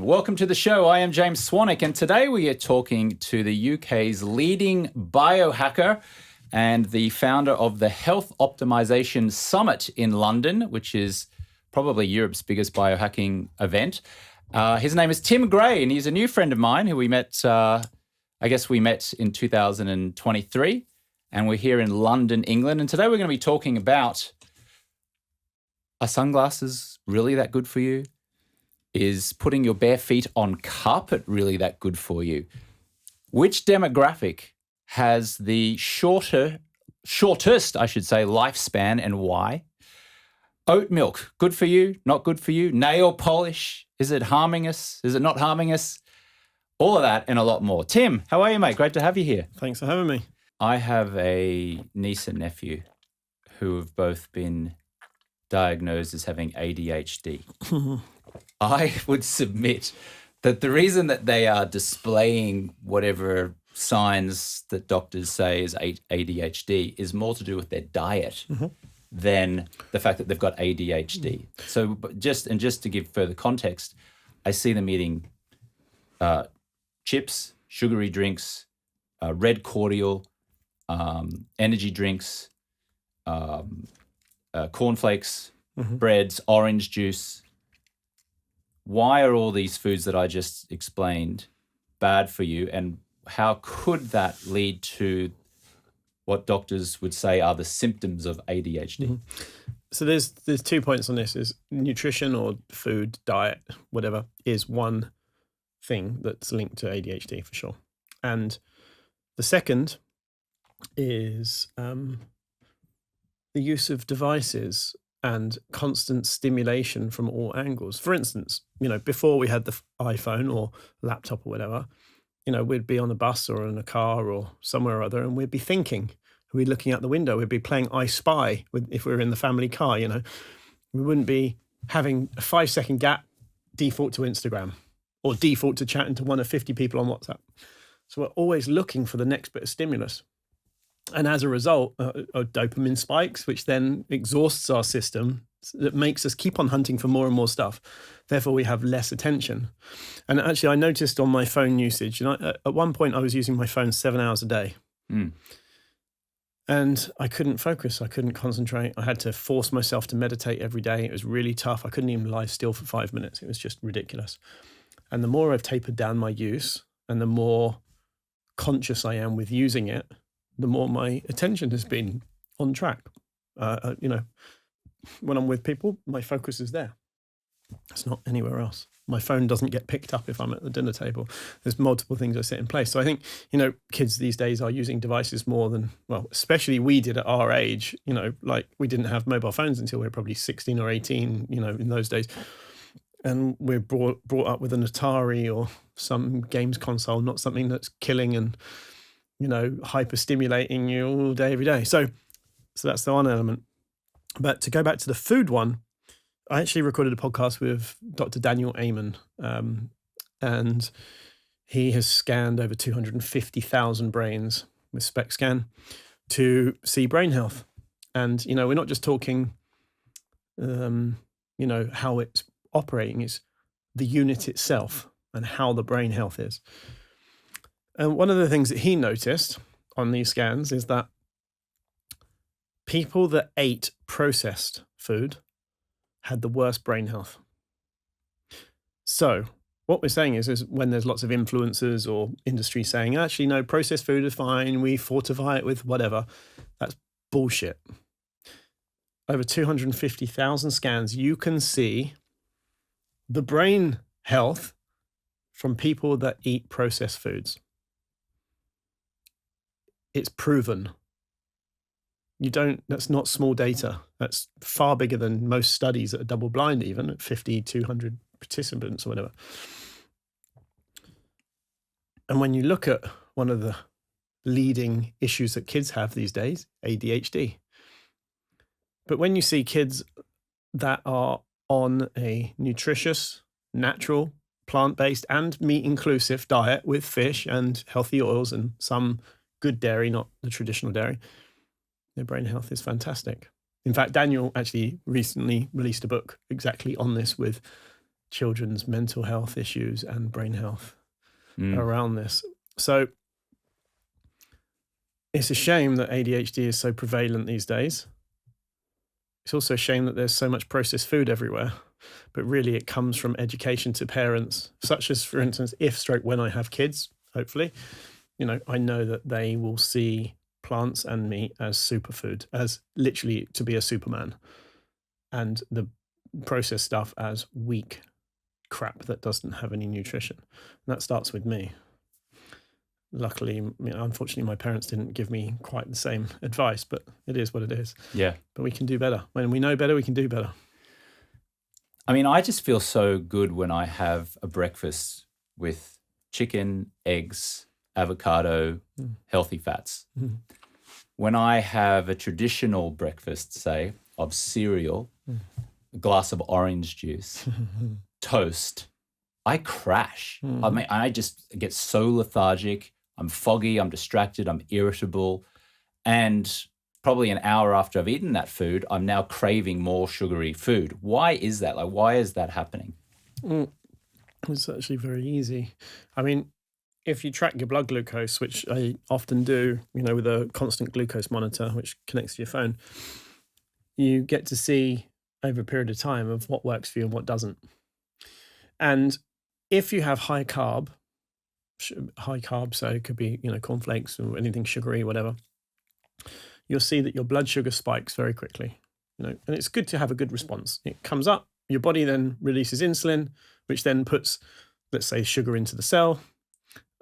everyone. Welcome to the show. I am James Swanwick, and today we are talking to the UK's leading biohacker and the founder of the Health Optimization Summit in London, which is probably Europe's biggest biohacking event. His name is Tim Gray, and he's a new friend of mine who we met, we met in 2023, and we're here in London, England. And today we're going to be talking about, are sunglasses really that good for you? Is putting your bare feet on carpet really that good for you? Which demographic has the shortest, lifespan, and why? Oat milk, good for you, not good for you? Nail polish, is it harming us? Is it not harming us? All of that and a lot more. Tim, how are you, mate? Great to have you here. Thanks for having me. I have a niece and nephew who have both been diagnosed as having ADHD. I would submit that the reason that they are displaying whatever signs that doctors say is ADHD is more to do with their diet than the fact that they've got ADHD. So just to give further context, I see them eating chips, sugary drinks, red cordial, energy drinks, cornflakes, breads, orange juice. Why are all these foods that I just explained bad for you, and how could that lead to what doctors would say are the symptoms of ADHD? So there's 2 points on this. Is nutrition or food, diet, whatever, is one thing that's linked to ADHD for sure. And the second is the use of devices and constant stimulation from all angles. For instance, before we had the iPhone or laptop or whatever, we'd be on a bus or in a car or somewhere or other, and we'd be thinking. We'd be looking out the window. We'd be playing I Spy if we were in the family car, We wouldn't be having a 5-second gap, default to Instagram or default to chatting to one of 50 people on WhatsApp. So we're always looking for the next bit of stimulus. And as a result, dopamine spikes, which then exhausts our system, that makes us keep on hunting for more and more stuff. Therefore, we have less attention. And actually, I noticed on my phone usage, at one point I was using my phone 7 hours a day. And I couldn't focus. I couldn't concentrate. I had to force myself to meditate every day. It was really tough. I couldn't even lie still for 5 minutes. It was just ridiculous. And the more I've tapered down my use and the more conscious I am with using it, the more my attention has been on track. When I'm with people, my focus is there. It's not anywhere else. My phone doesn't get picked up if I'm at the dinner table. There's multiple things that set in place. So I think, kids these days are using devices more than, especially we did at our age, like we didn't have mobile phones until we were probably 16 or 18, in those days. And we're brought up with an Atari or some games console, not something that's killing and hyper stimulating you all day, every day. So that's the one element. But to go back to the food one, I actually recorded a podcast with Dr. Daniel Amen, and he has scanned over 250,000 brains with SPECScan to see brain health. And, we're not just talking, how it's operating, it's the unit itself and how the brain health is. And one of the things that he noticed on these scans is that people that ate processed food had the worst brain health. So what we're saying is when there's lots of influencers or industry saying, actually, no, processed food is fine, we fortify it with whatever, that's bullshit. Over 250,000 scans, you can see the brain health from people that eat processed foods. It's proven. That's not small data. That's far bigger than most studies that are double blind, even at 50, 200 participants or whatever. And when you look at one of the leading issues that kids have these days, ADHD. But when you see kids that are on a nutritious, natural, plant-based and meat-inclusive diet with fish and healthy oils and some good dairy, not the traditional dairy, their brain health is fantastic. In fact, Daniel actually recently released a book exactly on this with children's mental health issues and brain health Mm. around this. So it's a shame that ADHD is so prevalent these days. It's also a shame that there's so much processed food everywhere, but really it comes from education to parents, such as, for instance, when I have kids, hopefully, I know that they will see plants and meat as superfood, as literally to be a Superman, and the processed stuff as weak crap that doesn't have any nutrition. And that starts with me. Luckily, unfortunately, my parents didn't give me quite the same advice, but it is what it is. Yeah. But we can do better. When we know better, we can do better. I mean, I just feel so good when I have a breakfast with chicken, eggs, avocado, healthy fats. Mm. When I have a traditional breakfast, say, of cereal, a glass of orange juice, toast, I crash. I mean, I just get so lethargic. I'm foggy, I'm distracted, I'm irritable. And probably an hour after I've eaten that food, I'm now craving more sugary food. Why is that? Like, why is that happening? It's actually very easy. I mean, if you track your blood glucose, which I often do, with a constant glucose monitor, which connects to your phone, you get to see over a period of time of what works for you and what doesn't. And if you have high carb, so it could be, cornflakes or anything sugary, whatever, you'll see that your blood sugar spikes very quickly, and it's good to have a good response. It comes up, your body then releases insulin, which then puts, let's say, sugar into the cell,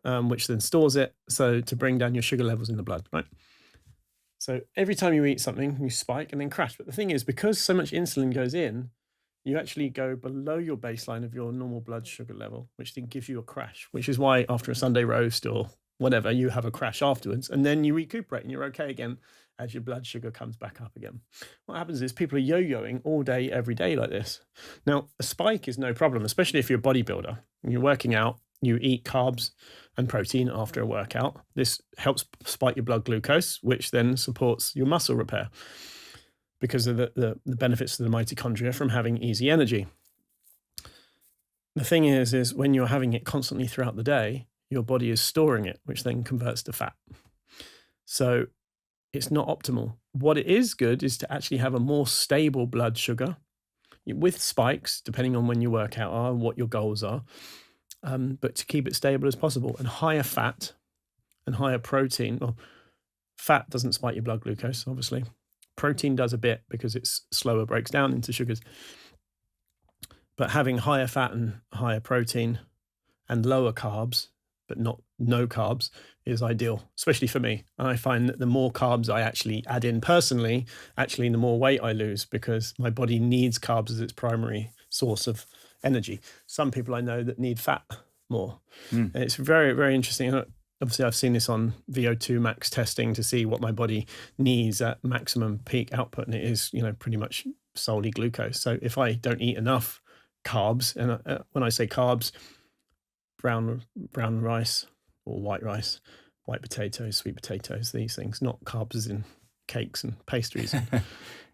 which then stores it, so to bring down your sugar levels in the blood, right? So every time you eat something, you spike and then crash. But the thing is, because so much insulin goes in, you actually go below your baseline of your normal blood sugar level, which then gives you a crash, which is why after a Sunday roast or whatever, you have a crash afterwards, and then you recuperate and you're okay again as your blood sugar comes back up again. What happens is people are yo-yoing all day, every day like this. Now, a spike is no problem, especially if you're a bodybuilder and you're working out, you eat carbs and protein after a workout. This helps spike your blood glucose, which then supports your muscle repair because of the benefits of the mitochondria from having easy energy. The thing is when you're having it constantly throughout the day, your body is storing it, which then converts to fat. So it's not optimal. What it is good is to actually have a more stable blood sugar with spikes, depending on when your workout are and what your goals are, but to keep it stable as possible. And higher fat and higher protein. Well, fat doesn't spike your blood glucose, obviously. Protein does a bit because it's slower, breaks down into sugars. But having higher fat and higher protein and lower carbs, but not no carbs, is ideal, especially for me. And I find that the more carbs I actually add in personally, the more weight I lose because my body needs carbs as its primary source of energy. Some people I know that need fat more. And it's very, very interesting. Obviously, I've seen this on VO2 max testing to see what my body needs at maximum peak output, and it is, pretty much solely glucose. So if I don't eat enough carbs, and when I say carbs, brown rice or white rice, white potatoes, sweet potatoes, these things, not carbs as in cakes and pastries and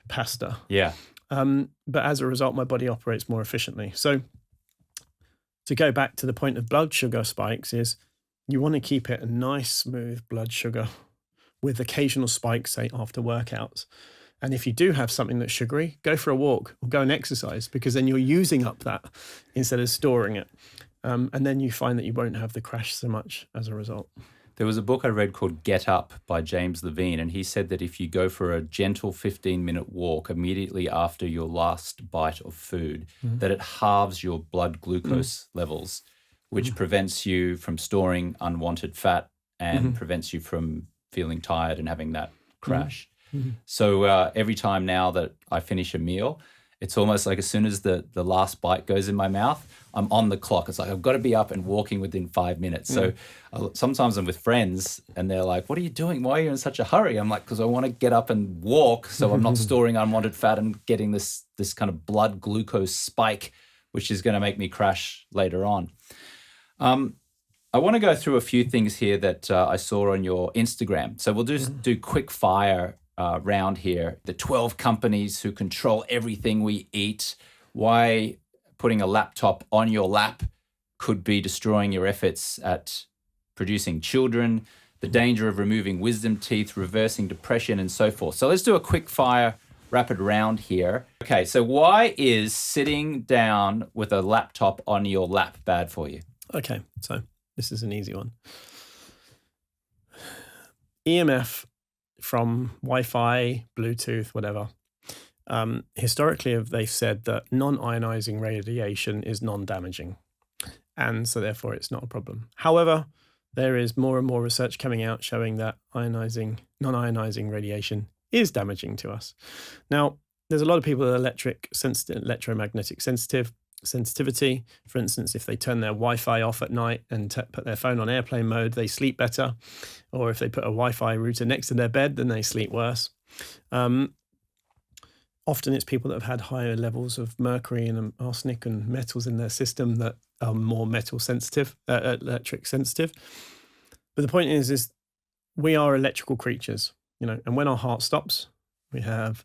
pasta. Yeah. But as a result, my body operates more efficiently. So to go back to the point of blood sugar spikes is you want to keep it a nice, smooth blood sugar with occasional spikes, say, after workouts. And if you do have something that's sugary, go for a walk or go and exercise because then you're using up that instead of storing it. And then you find that you won't have the crash so much as a result. There was a book I read called Get Up by James Levine, and he said that if you go for a gentle 15-minute walk immediately after your last bite of food, that it halves your blood glucose levels, which prevents you from storing unwanted fat and prevents you from feeling tired and having that crash. So every time now that I finish a meal, it's almost like as soon as the last bite goes in my mouth, I'm on the clock. It's like I've got to be up and walking within 5 minutes. So sometimes I'm with friends and they're like, what are you doing? Why are you in such a hurry? I'm like, because I want to get up and walk so I'm not storing unwanted fat and getting this kind of blood glucose spike, which is going to make me crash later on. I want to go through a few things here that I saw on your Instagram. So we'll just do quick fire round here. The 12 companies who control everything we eat, why putting a laptop on your lap could be destroying your efforts at producing children, the danger of removing wisdom teeth, reversing depression, and so forth. So let's do a quick fire rapid round here. Okay, so why is sitting down with a laptop on your lap bad for you? Okay, so this is an easy one. EMF from Wi-Fi, Bluetooth, whatever. Historically, they've said that non-ionizing radiation is non-damaging, and so therefore it's not a problem. However, there is more and more research coming out showing that non-ionizing radiation is damaging to us. Now, there's a lot of people that are electromagnetic sensitivity. For instance, if they turn their Wi-Fi off at night and put their phone on airplane mode, they sleep better. Or if they put a Wi-Fi router next to their bed, then they sleep worse. Often it's people that have had higher levels of mercury and arsenic and metals in their system that are more metal sensitive, electric sensitive. But the point is we are electrical creatures, and when our heart stops, we have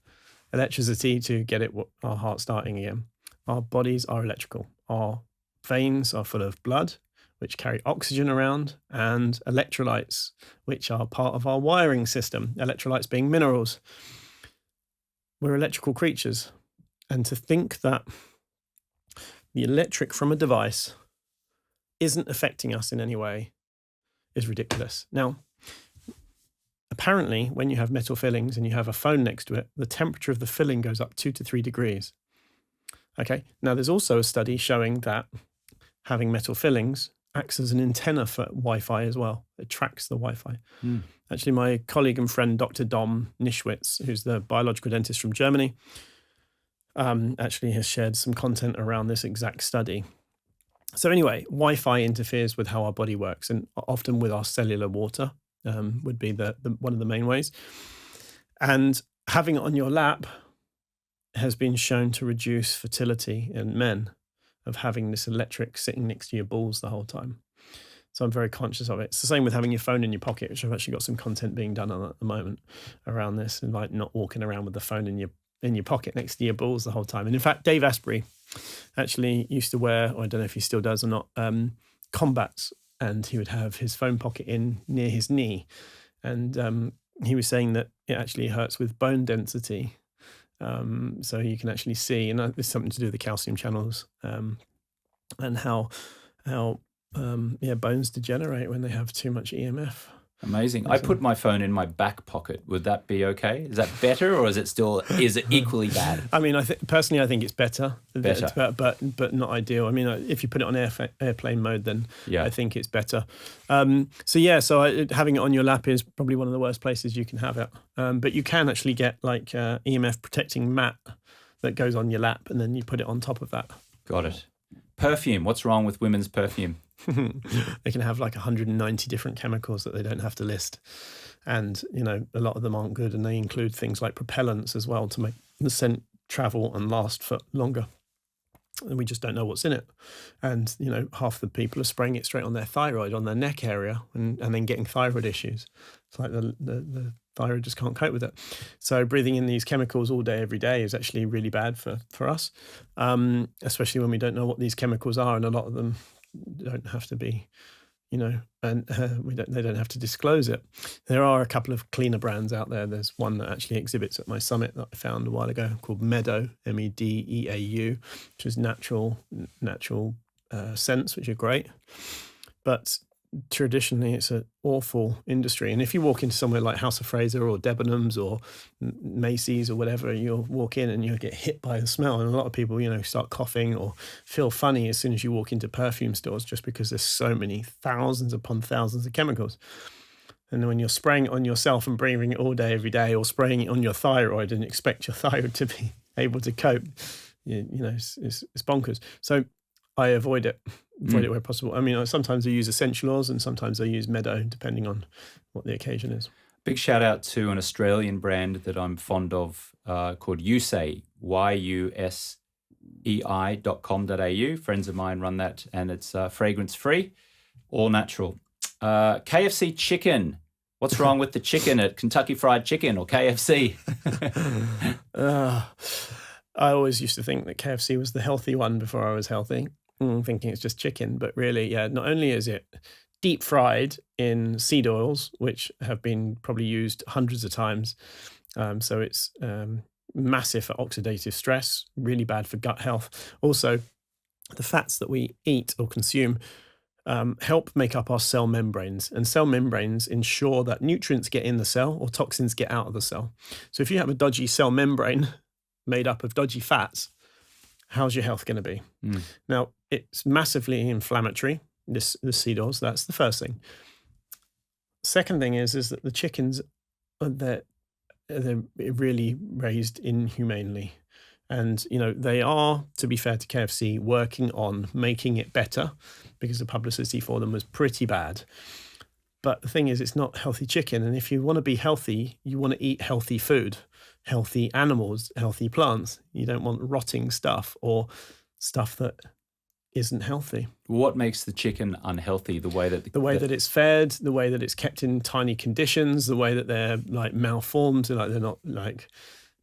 electricity to get our heart starting again. Our bodies are electrical. Our veins are full of blood, which carry oxygen around, and electrolytes, which are part of our wiring system, electrolytes being minerals. We're electrical creatures. And to think that the electric from a device isn't affecting us in any way is ridiculous. Now, apparently, when you have metal fillings and you have a phone next to it, the temperature of the filling goes up 2 to 3 degrees. Okay, now there's also a study showing that having metal fillings acts as an antenna for Wi-Fi as well. It tracks the Wi-Fi. Actually, my colleague and friend, Dr. Dom Nischwitz, who's the biological dentist from Germany, actually has shared some content around this exact study. So anyway, Wi-Fi interferes with how our body works, and often with our cellular water would be the one of the main ways. And having it on your lap has been shown to reduce fertility in men of having this electric sitting next to your balls the whole time. So I'm very conscious of it. It's the same with having your phone in your pocket, which I've actually got some content being done on at the moment around this, and like not walking around with the phone in your pocket next to your balls the whole time. And in fact, Dave Asprey actually used to wear, or I don't know if he still does or not, combats, and he would have his phone pocket in near his knee. And he was saying that it actually hurts with bone density. So you can actually see, and there's something to do with the calcium channels, and how bones degenerate when they have too much EMF. Amazing. I put my phone in my back pocket. Would that be okay? Is that better, or is it equally bad? I mean, personally, I think it's better. But not ideal. I mean, if you put it on airplane mode, then I think it's better. So having it on your lap is probably one of the worst places you can have it. But you can actually get like EMF protecting mat that goes on your lap, and then you put it on top of that. Got it. Perfume. What's wrong with women's perfume? They can have like 190 different chemicals that they don't have to list. And, a lot of them aren't good. And they include things like propellants as well to make the scent travel and last for longer. And we just don't know what's in it. And, half the people are spraying it straight on their thyroid, on their neck area, and then getting thyroid issues. It's like the thyroid just can't cope with it. So breathing in these chemicals all day, every day is actually really bad for us, especially when we don't know what these chemicals are. And a lot of them don't have to be, and they don't have to disclose it. There are a couple of cleaner brands out there. There's one that actually exhibits at my summit that I found a while ago called Meadow, Medeau, which is natural scents, which are great. But traditionally, it's an awful industry. And if you walk into somewhere like House of Fraser or Debenhams or Macy's or whatever, you'll walk in and you'll get hit by the smell. And a lot of people, start coughing or feel funny as soon as you walk into perfume stores, just because there's so many thousands upon thousands of chemicals. And when you're spraying it on yourself and breathing it all day, every day, or spraying it on your thyroid and expect your thyroid to be able to cope, it's bonkers. So I avoid it where possible. I mean, sometimes I use essential oils and sometimes I use Meadow, depending on what the occasion is. Big shout out to an Australian brand that I'm fond of called Usei, YUSEI.com.au. Friends of mine run that, and it's fragrance free, all natural. KFC chicken. What's wrong with the chicken at Kentucky Fried Chicken or KFC? I always used to think that KFC was the healthy one before I was healthy, thinking it's just chicken. But really, yeah, not only is it deep fried in seed oils, which have been probably used hundreds of times, so it's massive for oxidative stress, really bad for gut health. Also, the fats that we eat or consume help make up our cell membranes, and cell membranes ensure that nutrients get in the cell or toxins get out of the cell. So if you have a dodgy cell membrane made up of dodgy fats, how's your health going to be? Now, it's massively inflammatory, this seed oils. That's the first thing. Second thing is that the chickens, they're really raised inhumanely. And, they are, to be fair to KFC, working on making it better because the publicity for them was pretty bad. But the thing is, it's not healthy chicken. And if you want to be healthy, you want to eat healthy food, healthy animals, healthy plants. You don't want rotting stuff or stuff that isn't healthy. What makes the chicken unhealthy? The way that that it's fed, the way that it's kept in tiny conditions, the way that they're like malformed, like they're not like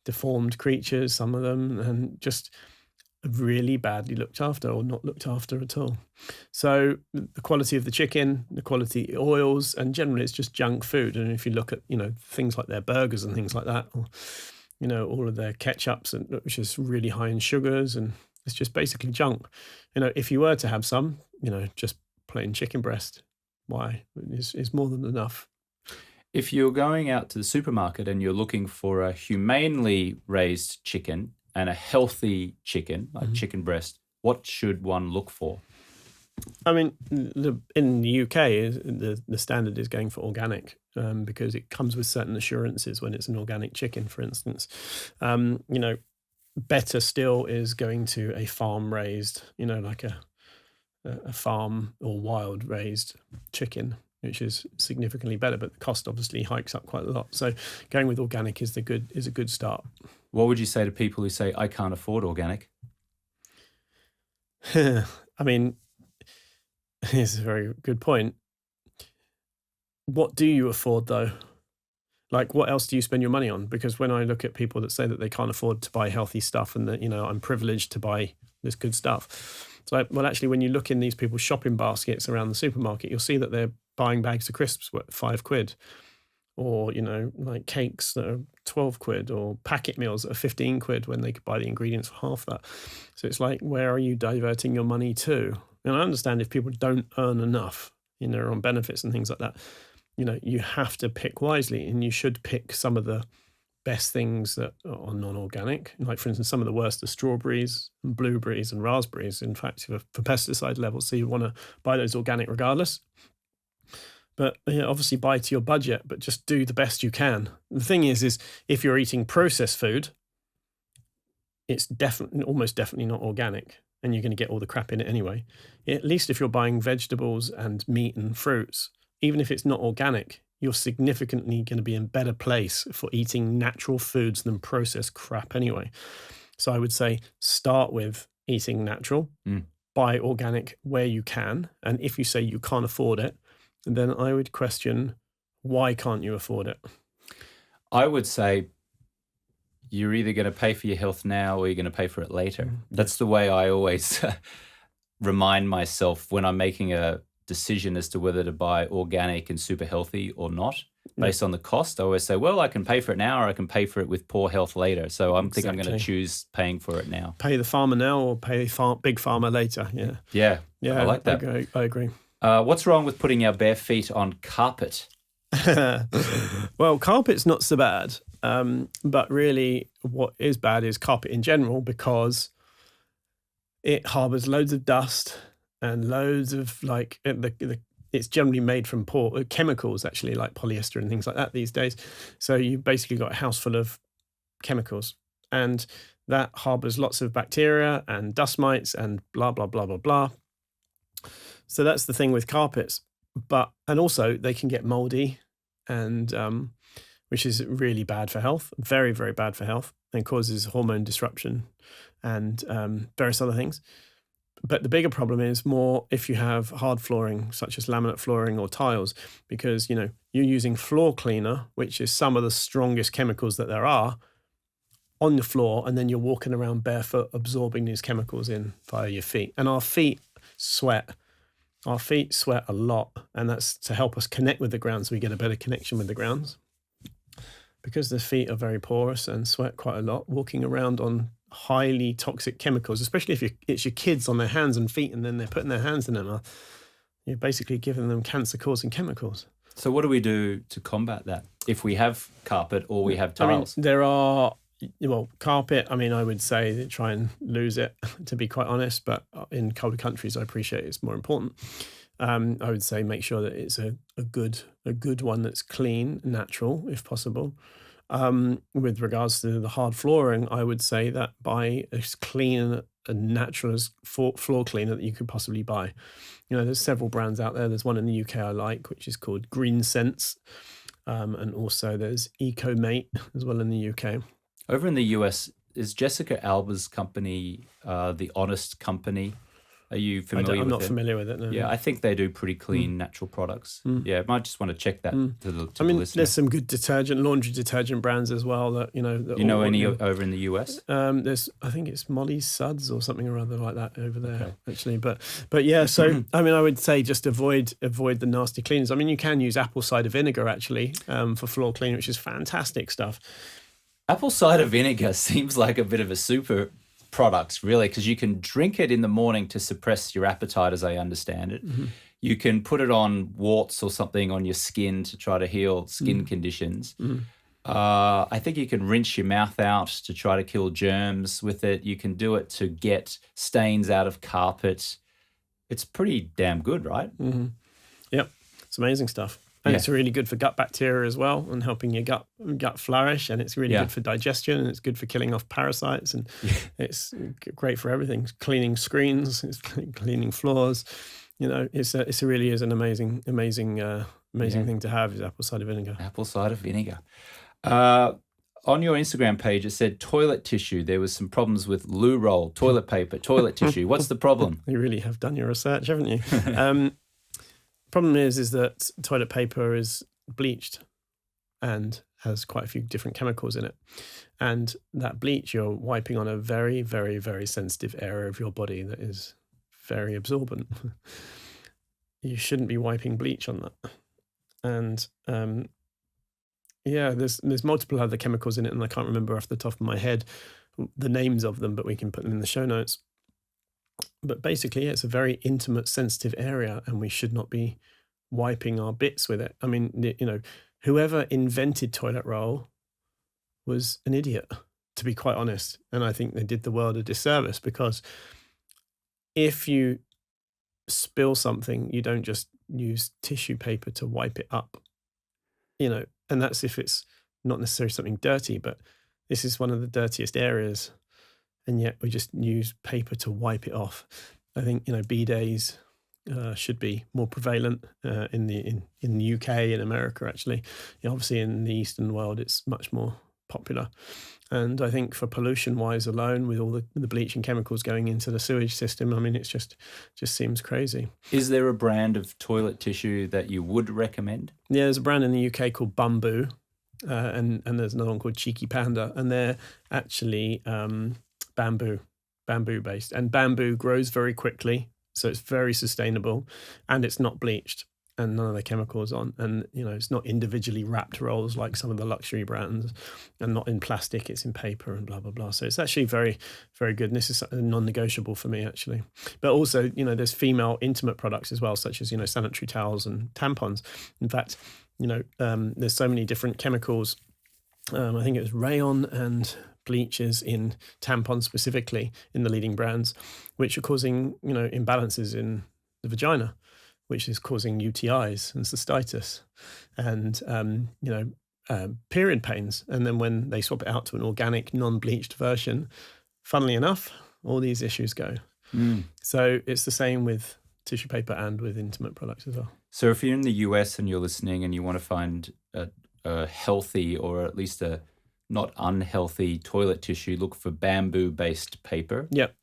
deformed creatures, some of them, and just really badly looked after or not looked after at all. So the quality of the chicken, the quality of the oils, and generally it's just junk food. And if you look at, things like their burgers and things like that, or, all of their ketchups, and which is really high in sugars, and it's just basically junk. If you were to have some, just plain chicken breast, why? It's more than enough. If you're going out to the supermarket and you're looking for a humanely raised chicken and a healthy chicken, like chicken breast, what should one look for? I mean, in the UK, the standard is going for organic because it comes with certain assurances when it's an organic chicken, for instance. Better still is going to a farm raised, like a farm or wild raised chicken, which is significantly better, but the cost obviously hikes up quite a lot. So going with organic is a good start. What would you say to people who say, I can't afford organic? I mean, it's a very good point. What do you afford though? Like, what else do you spend your money on? Because when I look at people that say that they can't afford to buy healthy stuff and that, I'm privileged to buy this good stuff. So, well, actually, when you look in these people's shopping baskets around the supermarket, you'll see that they're buying bags of crisps worth £5, or, like cakes that are 12 quid, or packet meals that are 15 quid when they could buy the ingredients for half that. So it's like, where are you diverting your money to? And I understand if people don't earn enough, on benefits and things like that, you have to pick wisely, and you should pick some of the best things that are non-organic. Like, for instance, some of the worst are strawberries and blueberries and raspberries, in fact, for pesticide levels. So you want to buy those organic regardless. But obviously buy to your budget, but just do the best you can. The thing is if you're eating processed food, it's almost definitely not organic, and you're going to get all the crap in it anyway. At least if you're buying vegetables and meat and fruits, even if it's not organic, you're significantly going to be in a better place for eating natural foods than processed crap anyway. So I would say start with eating natural, buy organic where you can. And if you say you can't afford it, then I would question, why can't you afford it? I would say you're either going to pay for your health now or you're going to pay for it later. That's the way I always remind myself when I'm making a decision as to whether to buy organic and super healthy or not, based on the cost. I always say, well, I can pay for it now, or I can pay for it with poor health later. So I think I'm going to choose paying for it now. Pay the farmer now or pay big pharma later. Yeah. I like that. I agree. What's wrong with putting our bare feet on carpet? Well, carpet's not so bad. But really what is bad is carpet in general, because it harbors loads of dust and loads of it's generally made from poor chemicals, actually, like polyester and things like that these days. So you basically got a house full of chemicals, and that harbors lots of bacteria and dust mites and blah, blah, blah, blah, blah. So that's the thing with carpets. And also they can get moldy, and which is really bad for health, very, very bad for health, and causes hormone disruption and various other things. But the bigger problem is more if you have hard flooring, such as laminate flooring or tiles, because, you're using floor cleaner, which is some of the strongest chemicals that there are, on the floor, and then you're walking around barefoot, absorbing these chemicals in via your feet. And our feet sweat. Our feet sweat a lot, and that's to help us connect with the ground so we get a better connection with the grounds. Because the feet are very porous and sweat quite a lot, walking around on highly toxic chemicals, especially if it's your kids on their hands and feet and then they're putting their hands in their mouth, you're basically giving them cancer-causing chemicals. So what do we do to combat that if we have carpet or we have tiles? There are, carpet, I would say that try and lose it, to be quite honest, but in colder countries, I appreciate it's more important. I would say make sure that it's a good one that's clean, natural, if possible. With regards to the hard flooring, I would say that buy as clean and natural as floor cleaner that you could possibly buy. There's several brands out there. There's one in the UK I like, which is called Green Sense. And also there's EcoMate as well in the UK. Over in the US, is Jessica Alba's company the Honest Company? Are you familiar with it? I'm not familiar with it, no. Yeah, I think they do pretty clean, natural products. Yeah, might just want to check that to the listener. There's some good laundry detergent brands as well that, You know any over in the US? I think it's Molly Suds or something or other like that over there, actually. But yeah, so, I would say just avoid the nasty cleaners. You can use apple cider vinegar, actually, for floor cleaning, which is fantastic stuff. Apple cider vinegar seems like a bit of a super product, really, because you can drink it in the morning to suppress your appetite, as I understand it. You can put it on warts or something on your skin to try to heal skin conditions. I think you can rinse your mouth out to try to kill germs with it. You can do it to get stains out of carpet. It's pretty damn good, right? Yep, it's amazing stuff. And it's really good for gut bacteria as well and helping your gut flourish. And it's really good for digestion, and it's good for killing off parasites. And it's great for everything. It's cleaning screens, it's cleaning floors. It really is an amazing thing to have, is apple cider vinegar. Apple cider vinegar. On your Instagram page, it said toilet tissue. There was some problems with loo roll, toilet paper, toilet tissue. What's the problem? You really have done your research, haven't you? Problem is that toilet paper is bleached and has quite a few different chemicals in it. And that bleach, you're wiping on a very, very, very sensitive area of your body that is very absorbent. You shouldn't be wiping bleach on that. And there's multiple other chemicals in it, and I can't remember off the top of my head the names of them, but we can put them in the show notes. But basically, it's a very intimate, sensitive area, and we should not be wiping our bits with it. Whoever invented toilet roll was an idiot, to be quite honest. And I think they did the world a disservice, because if you spill something, you don't just use tissue paper to wipe it up, and that's if it's not necessarily something dirty, but this is one of the dirtiest areas. And yet we just use paper to wipe it off. I think bidets should be more prevalent in the UK, in America, actually. Obviously in the Eastern world it's much more popular. And I think for pollution-wise alone, with all the bleaching chemicals going into the sewage system, it just seems crazy. Is there a brand of toilet tissue that you would recommend? Yeah, there's a brand in the UK called Bamboo, and there's another one called Cheeky Panda, and they're actually bamboo based, and bamboo grows very quickly, so it's very sustainable, and it's not bleached, and none of the chemicals on, and it's not individually wrapped rolls like some of the luxury brands, and not in plastic, it's in paper and blah blah blah. So it's actually very, very good, and this is non-negotiable for me, actually. But also there's female intimate products as well, such as sanitary towels and tampons. In fact, there's so many different chemicals. I think it was rayon and bleaches in tampons specifically in the leading brands, which are causing imbalances in the vagina, which is causing UTIs and cystitis and period pains. And then when they swap it out to an organic non-bleached version, funnily enough, all these issues go. So it's the same with tissue paper and with intimate products as well. So if you're in the US and you're listening and you want to find a healthy, or at least a not unhealthy toilet tissue, look for bamboo-based paper. Yep.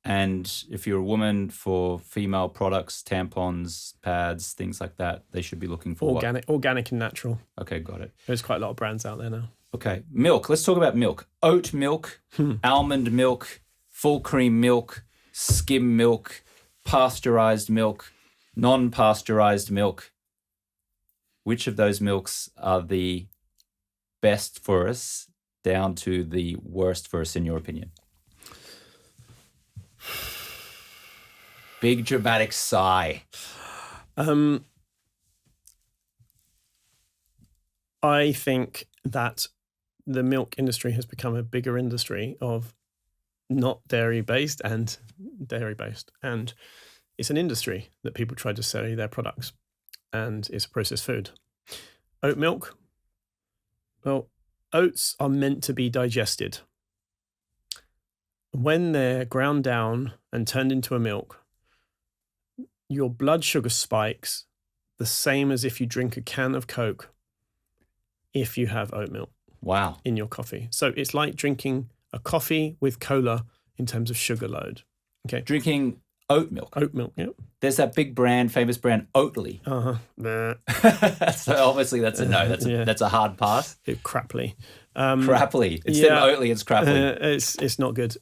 And if you're a woman, for female products, tampons, pads, things like that, they should be looking for organic and natural. Okay, got it. There's quite a lot of brands out there now. Okay, milk. Let's talk about milk. Oat milk, almond milk, full cream milk, skim milk, pasteurized milk, non-pasteurized milk. Which of those milks are the best for us down to the worst for us, in your opinion? Big dramatic sigh. I think that the milk industry has become a bigger industry of not dairy-based and dairy-based. And it's an industry that people try to sell their products, and it's a processed food. Oat milk, well, oats are meant to be digested. When they're ground down and turned into a milk, your blood sugar spikes the same as if you drink a can of Coke if you have oat milk. Wow. In your coffee. So it's like drinking a coffee with cola in terms of sugar load. Okay. Drinking oat milk. Oat milk, yeah. There's that big brand, famous brand, Oatly. So obviously that's a no. That's a hard pass. Crapply. Crapply. Instead of Oatly, it's crapply. It's not good.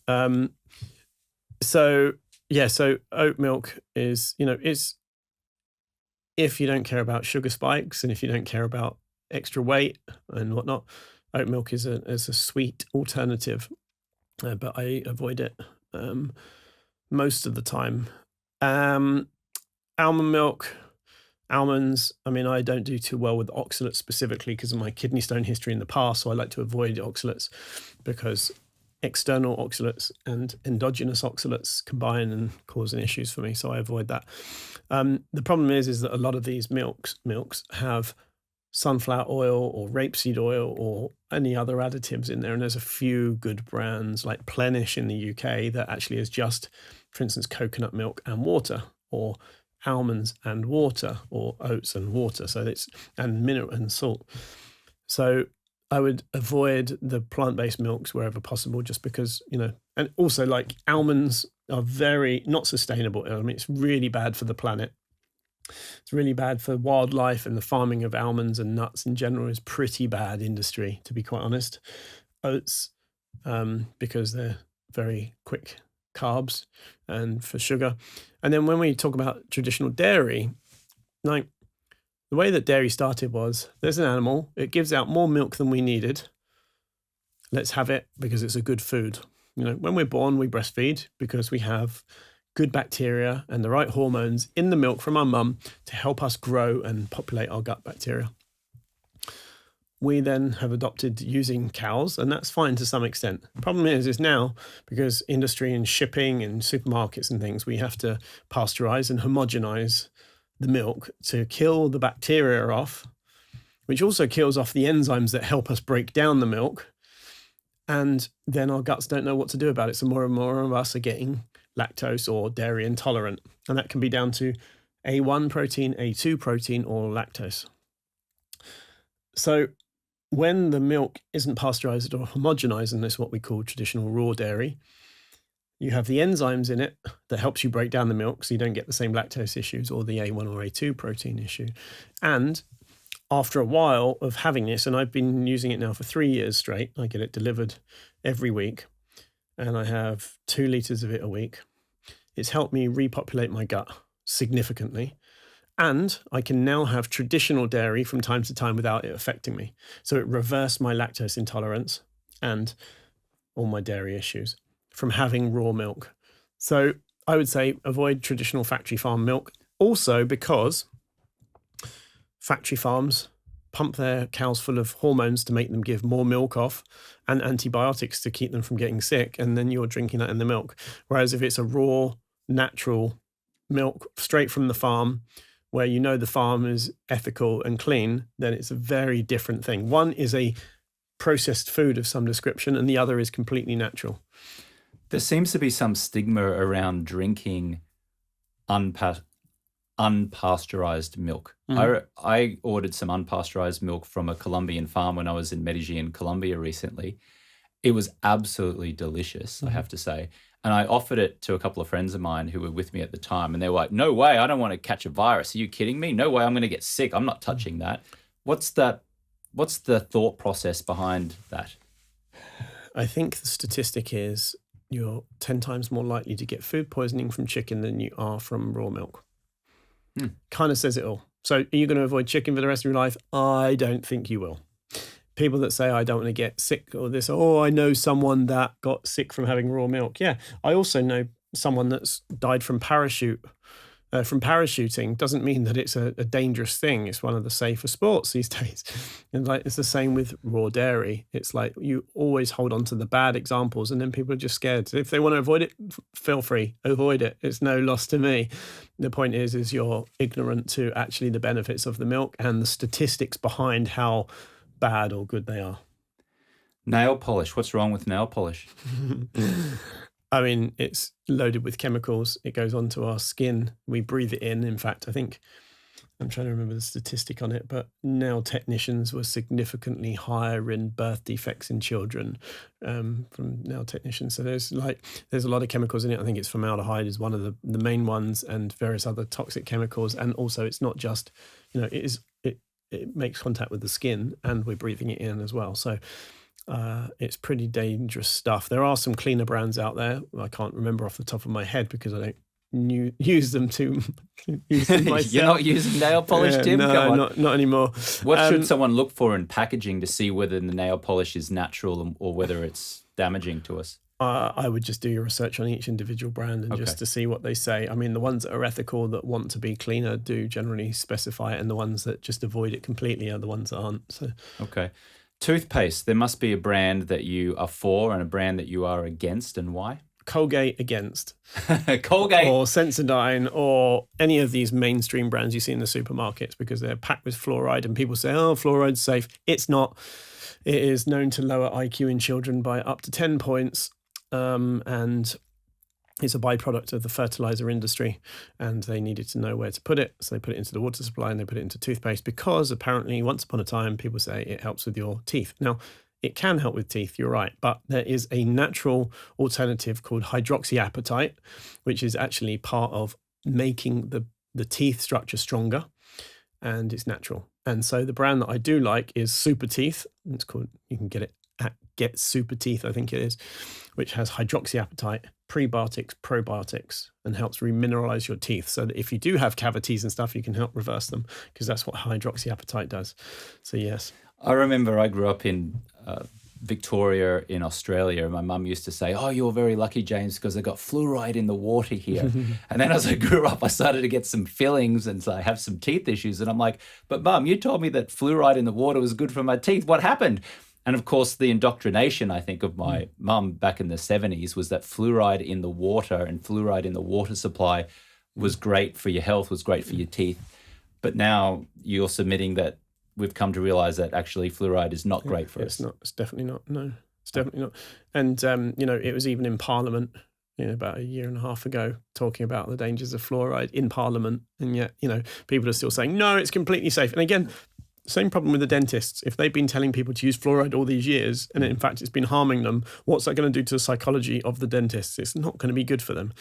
So oat milk is, it's, if you don't care about sugar spikes and if you don't care about extra weight and whatnot, oat milk is a sweet alternative, but I avoid it most of the time. Almond milk, almonds. I mean, I don't do too well with oxalates specifically because of my kidney stone history in the past, so I like to avoid oxalates because external oxalates and endogenous oxalates combine and cause issues for me, so I avoid that. The problem is that a lot of these milks have sunflower oil or rapeseed oil or any other additives in there. And there's a few good brands like Plenish in the UK that actually is just, for instance, coconut milk and water, or almonds and water, or oats and water. So it's, and mineral and salt. So I would avoid the plant-based milks wherever possible, just because, and also like almonds are very not sustainable. I mean, it's really bad for the planet. It's really bad for wildlife, and the farming of almonds and nuts in general is pretty bad industry, to be quite honest. Oats, because they're very quick carbs and for sugar. And then when we talk about traditional dairy, like the way that dairy started was, there's an animal, it gives out more milk than we needed. Let's have it because it's a good food. When we're born, we breastfeed because we have good bacteria and the right hormones in the milk from our mum to help us grow and populate our gut bacteria. We then have adopted using cows, and that's fine to some extent. The problem is now, because industry and shipping and supermarkets and things, we have to pasteurize and homogenize the milk to kill the bacteria off, which also kills off the enzymes that help us break down the milk. And then our guts don't know what to do about it. So more and more of us are getting lactose or dairy intolerant. And that can be down to A1 protein, A2 protein, or lactose. So when the milk isn't pasteurized or homogenized, and this is what we call traditional raw dairy, you have the enzymes in it that helps you break down the milk so you don't get the same lactose issues or the A1 or A2 protein issue. And after a while of having this, and I've been using it now for 3 years straight, I get it delivered every week, and I have 2 liters of it a week. It's helped me repopulate my gut significantly. And I can now have traditional dairy from time to time without it affecting me. So it reversed my lactose intolerance and all my dairy issues from having raw milk. So I would say avoid traditional factory farm milk. Also because factory farms pump their cows full of hormones to make them give more milk off, and antibiotics to keep them from getting sick, and then you're drinking that in the milk. Whereas if it's a raw, natural milk straight from the farm, where the farm is ethical and clean, then it's a very different thing. One is a processed food of some description, and the other is completely natural. There seems to be some stigma around drinking unpasteurized milk. Mm-hmm. I ordered some unpasteurized milk from a Colombian farm when I was in Medellin, Colombia recently. It was absolutely delicious, mm-hmm. I have to say. And I offered it to a couple of friends of mine who were with me at the time, and they were like, no way, I don't want to catch a virus. Are you kidding me? No way, I'm going to get sick. I'm not touching that. What's that What's the thought process behind that? I think the statistic is you're 10 times more likely to get food poisoning from chicken than you are from raw milk. Kind of says it all. So are you going to avoid chicken for the rest of your life? I don't think you will. People that say, I don't want to get sick or this, I know someone that got sick from having raw milk. Yeah, I also know someone that's died from parachuting. Doesn't mean that it's a dangerous thing. It's one of the safer sports these days. And like it's the same with raw dairy. It's like you always hold on to the bad examples and then people are just scared. So if they want to avoid it, feel free, avoid it. It's no loss to me. The point is you're ignorant to actually the benefits of the milk and the statistics behind how bad or good they are. Nail polish. What's wrong with nail polish? I mean, it's loaded with chemicals. It goes onto our skin. We breathe it in. In fact, I think, I'm trying to remember the statistic on it, but nail technicians were significantly higher in birth defects in children from nail technicians. So there's a lot of chemicals in it. I think it's formaldehyde is one of the main ones, and various other toxic chemicals. And also it's not just, it makes contact with the skin and we're breathing it in as well. So it's pretty dangerous stuff. There are some cleaner brands out there. I can't remember off the top of my head because I don't use them to use them myself. You're not using nail polish, Tim? No, Come on. not anymore. What should someone look for in packaging to see whether the nail polish is natural or whether it's damaging to us? I would just do your research on each individual brand and just to see what they say. I mean, the ones that are ethical, that want to be cleaner, do generally specify it, and the ones that just avoid it completely are the ones that aren't. So. Okay. Toothpaste, there must be a brand that you are for and a brand that you are against, and why? Colgate against. Colgate. Or Sensodyne or any of these mainstream brands you see in the supermarkets because they're packed with fluoride and people say, fluoride's safe. It's not. It is known to lower IQ in children by up to 10 points. And it's a byproduct of the fertilizer industry, and they needed to know where to put it. So they put it into the water supply and they put it into toothpaste because apparently once upon a time people say it helps with your teeth. Now, it can help with teeth, you're right, but there is a natural alternative called hydroxyapatite, which is actually part of making the teeth structure stronger, and it's natural. And so the brand that I do like is Super Teeth. It's called, you can get it at Get Super Teeth, I think it is, which has hydroxyapatite, prebiotics, probiotics, and helps remineralize your teeth so that if you do have cavities and stuff, you can help reverse them because that's what hydroxyapatite does. So yes. I remember I grew up in Victoria in Australia. My mum used to say, you're very lucky, James, because they got fluoride in the water here. And then as I grew up, I started to get some fillings and so I have some teeth issues. And I'm like, but Mum, you told me that fluoride in the water was good for my teeth. What happened? And of course, the indoctrination, I think, of my mum back in the 70s was that fluoride in the water and fluoride in the water supply was great for your health, was great for your teeth. But now you're submitting that we've come to realize that actually fluoride is not great for us. It's not. It's definitely not. No, it's definitely not. And, it was even in Parliament, about a year and a half ago, talking about the dangers of fluoride in Parliament. And yet, people are still saying, no, it's completely safe. And again, same problem with the dentists. If they've been telling people to use fluoride all these years, and in fact it's been harming them, what's that going to do to the psychology of the dentists? It's not going to be good for them.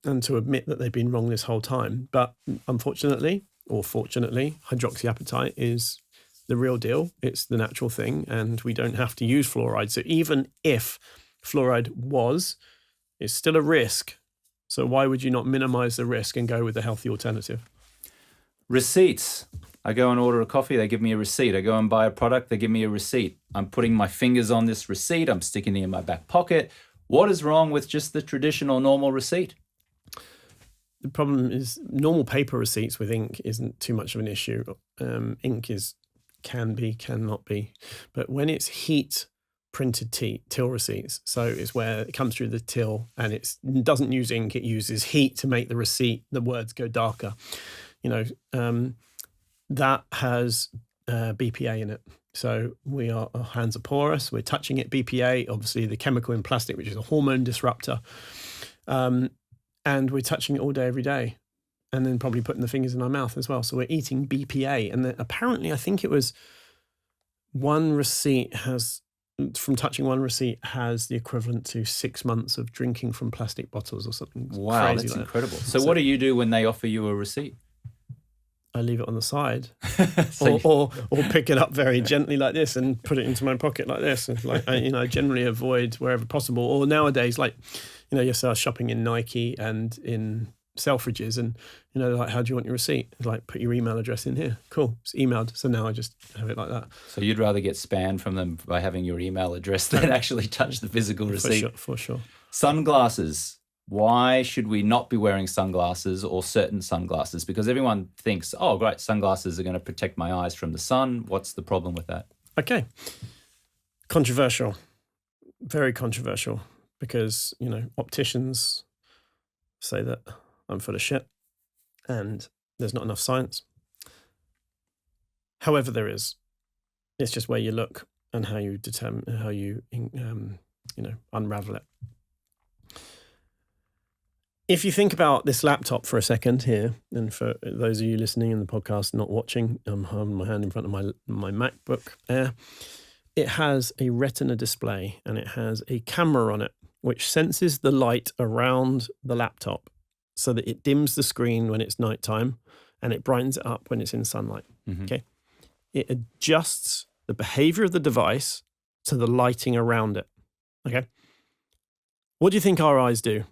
And to admit that they've been wrong this whole time. But unfortunately, or fortunately, hydroxyapatite is the real deal. It's the natural thing, and we don't have to use fluoride. So even if fluoride it's still a risk. So why would you not minimize the risk and go with the healthy alternative? Receipts. I go and order a coffee, they give me a receipt. I go and buy a product, they give me a receipt. I'm putting my fingers on this receipt, I'm sticking it in my back pocket. What is wrong with just the traditional normal receipt? The problem is normal paper receipts with ink isn't too much of an issue. Ink cannot be. But when it's heat printed till receipts, so it's where it comes through the till and it doesn't use ink, it uses heat to make the words go darker. That has BPA in it. So our hands are porous, we're touching it, BPA, obviously the chemical in plastic, which is a hormone disruptor. And we're touching it all day, every day. And then probably putting the fingers in our mouth as well. So we're eating BPA. And then apparently, I think it was from touching one receipt has the equivalent to 6 months of drinking from plastic bottles or something. Wow, that's incredible. So what do you do when they offer you a receipt? I leave it on the side, So or pick it up very gently like this and put it into my pocket like this. And like I generally avoid wherever possible. Or nowadays, like yesterday I was shopping in Nike and in Selfridges, and like, how do you want your receipt? It's like, put your email address in here. Cool, it's emailed. So now I just have it like that. So you'd rather get spammed from them by having your email address than actually touch the physical receipt. For sure. Sunglasses. Why should we not be wearing sunglasses or certain sunglasses? Because everyone thinks, oh, great, sunglasses are going to protect my eyes from the sun. What's the problem with that? Okay. Controversial. Very controversial, because, opticians say that I'm full of shit and there's not enough science. However, there is. It's just where you look and how you determine, how you, unravel it. If you think about this laptop for a second here, and for those of you listening in the podcast, not watching, I'm holding my hand in front of my MacBook Air. It has a retina display and it has a camera on it, which senses the light around the laptop so that it dims the screen when it's nighttime and it brightens it up when it's in sunlight. Mm-hmm. Okay. It adjusts the behavior of the device to the lighting around it. Okay. What do you think our eyes do?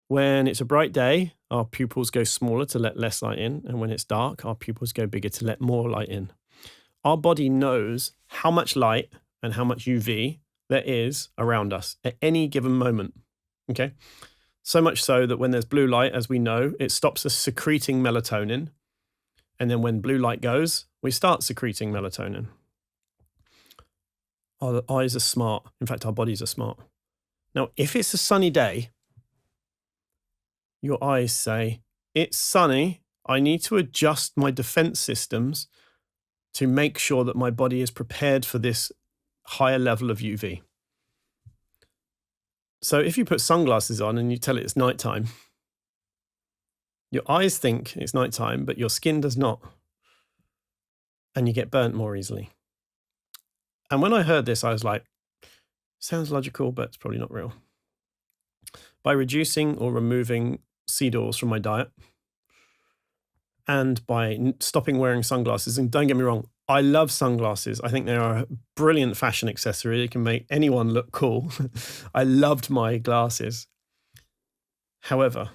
When it's a bright day, our pupils go smaller to let less light in. And when it's dark, our pupils go bigger to let more light in. Our body knows how much light and how much UV there is around us at any given moment. Okay. So much so that when there's blue light, as we know, it stops us secreting melatonin. And then when blue light goes, we start secreting melatonin. Our eyes are smart. In fact, our bodies are smart. Now, if it's a sunny day, your eyes say, it's sunny, I need to adjust my defense systems to make sure that my body is prepared for this higher level of UV. So if you put sunglasses on and you tell it it's nighttime, your eyes think it's nighttime, but your skin does not. And you get burnt more easily. And when I heard this, I was like, sounds logical, but it's probably not real. By reducing or removing seed oils from my diet, and by stopping wearing sunglasses, and don't get me wrong, I love sunglasses. I think they are a brilliant fashion accessory. It can make anyone look cool. I loved my glasses. However,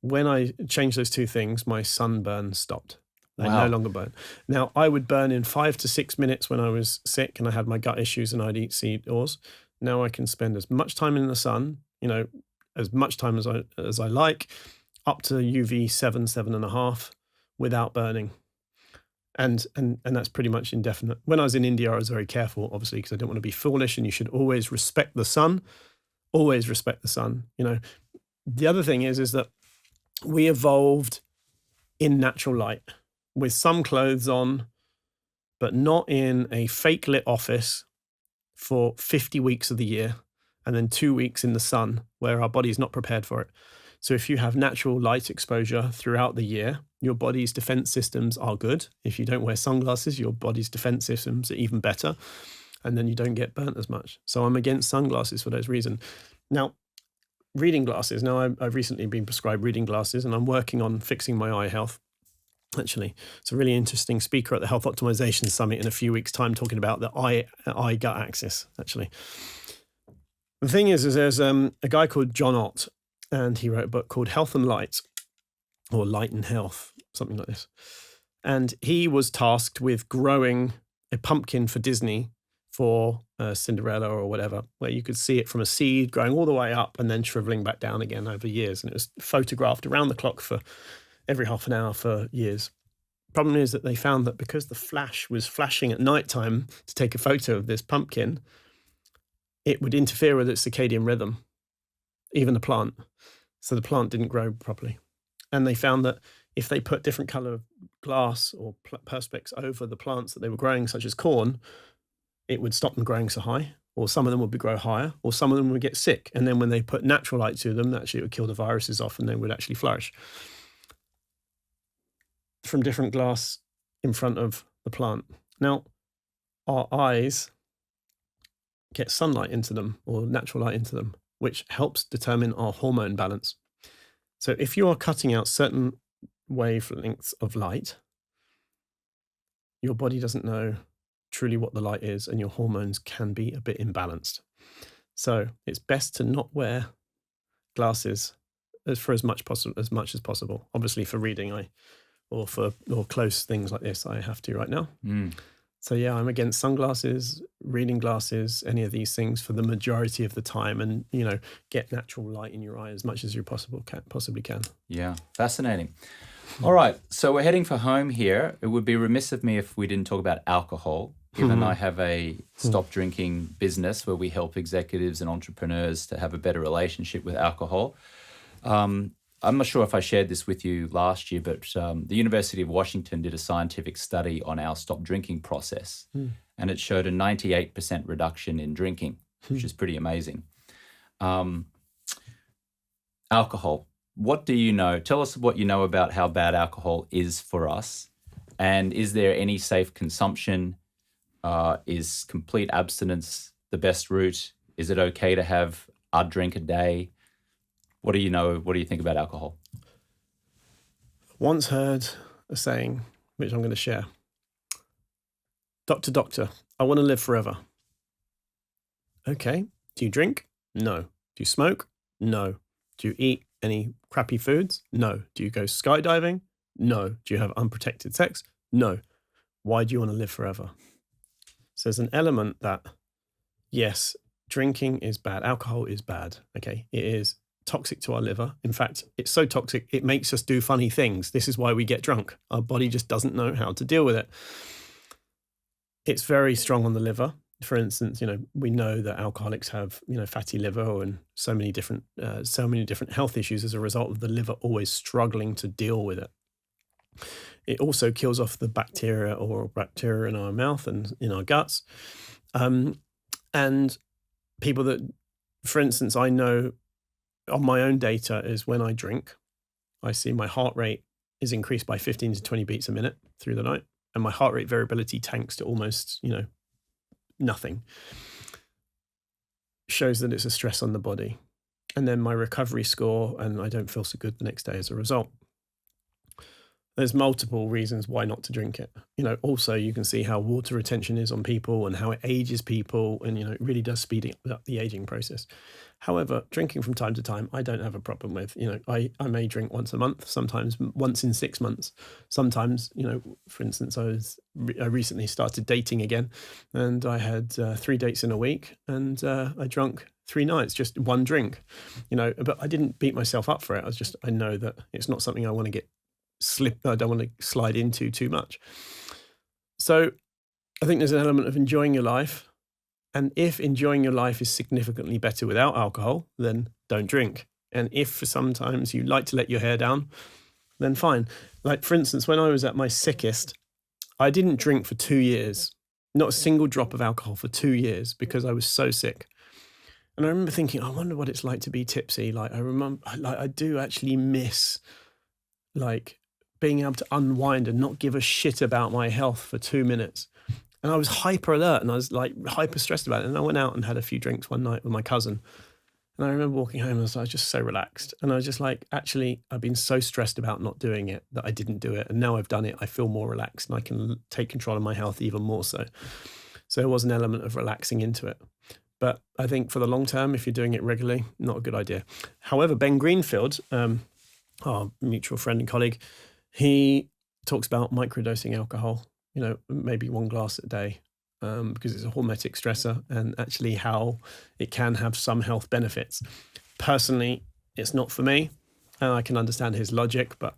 when I changed those two things, my sunburn stopped. I no longer burn. Now, I would burn in 5 to 6 minutes when I was sick and I had my gut issues and I'd eat seed oils. Now I can spend as much time in the sun, as much time as I like, up to UV 7.5, without burning. And that's pretty much indefinite. When I was in India, I was very careful, obviously, because I don't want to be foolish, and you should always respect the sun. Always respect the sun. The other thing is that we evolved in natural light with some clothes on, but not in a fake lit office for 50 weeks of the year, and then 2 weeks in the sun where our body's not prepared for it. So if you have natural light exposure throughout the year, your body's defense systems are good. If you don't wear sunglasses, your body's defense systems are even better. And then you don't get burnt as much. So I'm against sunglasses for those reasons. Now, reading glasses. Now, I've recently been prescribed reading glasses, and I'm working on fixing my eye health. Actually, it's a really interesting speaker at the Health Optimization Summit in a few weeks' time talking about the eye-gut axis, actually. The thing is there's a guy called John Ott, and he wrote a book called Health and Light, or Light and Health, something like this. And he was tasked with growing a pumpkin for Disney for Cinderella or whatever, where you could see it from a seed growing all the way up and then shriveling back down again over years. And it was photographed around the clock for every half an hour for years. Problem is that they found that because the flash was flashing at nighttime to take a photo of this pumpkin, it would interfere with its circadian rhythm, even the plant. So the plant didn't grow properly. And they found that if they put different color glass or perspex over the plants that they were growing, such as corn, it would stop them growing so high, or some of them would grow higher, or some of them would get sick. And then when they put natural light to them, actually it would kill the viruses off and they would actually flourish. From different glass in front of the plant. Now, our eyes get sunlight into them, or natural light into them, which helps determine our hormone balance. So if you are cutting out certain wavelengths of light, your body doesn't know truly what the light is, and your hormones can be a bit imbalanced. So it's best to not wear glasses for as much as possible. Obviously, for reading, or close things like this, I have to right now. So yeah, I'm against sunglasses, reading glasses, any of these things for the majority of the time, and get natural light in your eye as much as you possibly can. Yeah, fascinating. All right, so we're heading for home here. It would be remiss of me if we didn't talk about alcohol, given I have a stop drinking business where we help executives and entrepreneurs to have a better relationship with alcohol. I'm not sure if I shared this with you last year, but the University of Washington did a scientific study on our stop drinking process, and it showed a 98% reduction in drinking, which is pretty amazing. Alcohol. What do you know? Tell us what you know about how bad alcohol is for us, and is there any safe consumption? Is complete abstinence the best route? Is it okay to have a drink a day? What do you know? What do you think about alcohol? Once heard a saying, which I'm going to share. Doctor, I want to live forever. Okay. Do you drink? No. Do you smoke? No. Do you eat any crappy foods? No. Do you go skydiving? No. Do you have unprotected sex? No. Why do you want to live forever? So there's an element that, yes, drinking is bad. Alcohol is bad. Okay. It is toxic to our liver. In fact, it's so toxic, it makes us do funny things. This is why we get drunk. Our body just doesn't know how to deal with it. It's very strong on the liver. For instance, we know that alcoholics have, fatty liver and so many different health issues as a result of the liver always struggling to deal with it. It also kills off the bacteria in our mouth and in our guts. And people that, for instance, I know on my own data is when I drink, I see my heart rate is increased by 15 to 20 beats a minute through the night. And my heart rate variability tanks to almost, nothing. Shows that it's a stress on the body. And then my recovery score, and I don't feel so good the next day as a result. There's multiple reasons why not to drink it. Also you can see how water retention is on people and how it ages people, and it really does speed up the aging process. However, drinking from time to time, I don't have a problem with. I may drink once a month, sometimes once in 6 months. Sometimes, for instance, I recently started dating again, and I had 3 dates in a week, and I drank 3 nights, just one drink. But I didn't beat myself up for it. I know that it's not something I want to I don't want to slide into too much. So I think there's an element of enjoying your life. And if enjoying your life is significantly better without alcohol, then don't drink. And if for sometimes you like to let your hair down, then fine. Like, for instance, when I was at my sickest, I didn't drink for 2 years, not a single drop of alcohol for 2 years, because I was so sick. And I remember thinking, I wonder what it's like to be tipsy. I do actually miss being able to unwind and not give a shit about my health for 2 minutes. And I was hyper alert, and I was hyper stressed about it. And I went out and had a few drinks one night with my cousin. And I remember walking home and I was just so relaxed. And I was just actually, I've been so stressed about not doing it that I didn't do it. And now I've done it, I feel more relaxed and I can take control of my health even more so. So there was an element of relaxing into it. But I think for the long term, if you're doing it regularly, not a good idea. However, Ben Greenfield, our mutual friend and colleague, he talks about microdosing alcohol, maybe 1 glass a day, because it's a hormetic stressor, and actually how it can have some health benefits. Personally, it's not for me, and I can understand his logic, but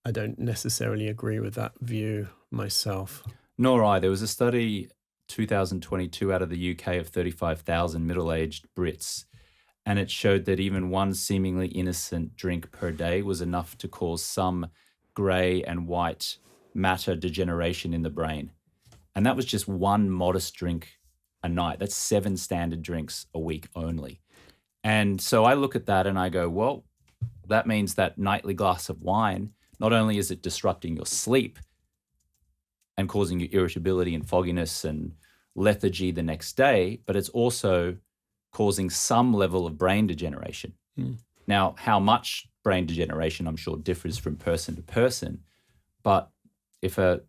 I don't necessarily agree with that view myself. Nor I. There was a study 2022 out of the UK of 35,000 middle-aged Brits, and it showed that even one seemingly innocent drink per day was enough to cause some grey and white matter degeneration in the brain. And that was just one modest drink a night. That's 7 standard drinks a week only. And so I look at that and I go, well, that means that nightly glass of wine, not only is it disrupting your sleep and causing you irritability and fogginess and lethargy the next day, but it's also causing some level of brain degeneration. Now, how much brain degeneration, I'm sure, differs from person to person. But if a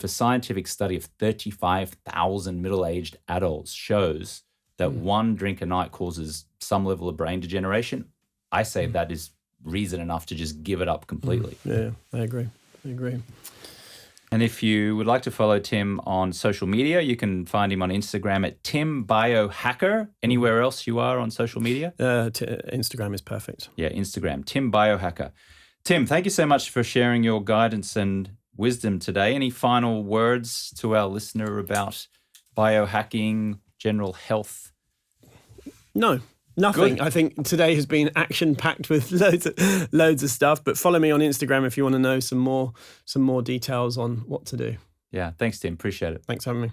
scientific study of 35,000 middle-aged adults shows that one drink a night causes some level of brain degeneration, I say that is reason enough to just give it up completely. Yeah, I agree. And if you would like to follow Tim on social media, you can find him on Instagram at Tim Biohacker. Anywhere else you are on social media? Instagram is perfect. Yeah, Instagram, Tim Biohacker. Tim, thank you so much for sharing your guidance and wisdom today. Any final words to our listener about biohacking, general health? No, nothing. Good. I think today has been action-packed with loads of stuff. But follow me on Instagram if you want to know some more details on what to do. Yeah, thanks, Tim. Appreciate it. Thanks for having me.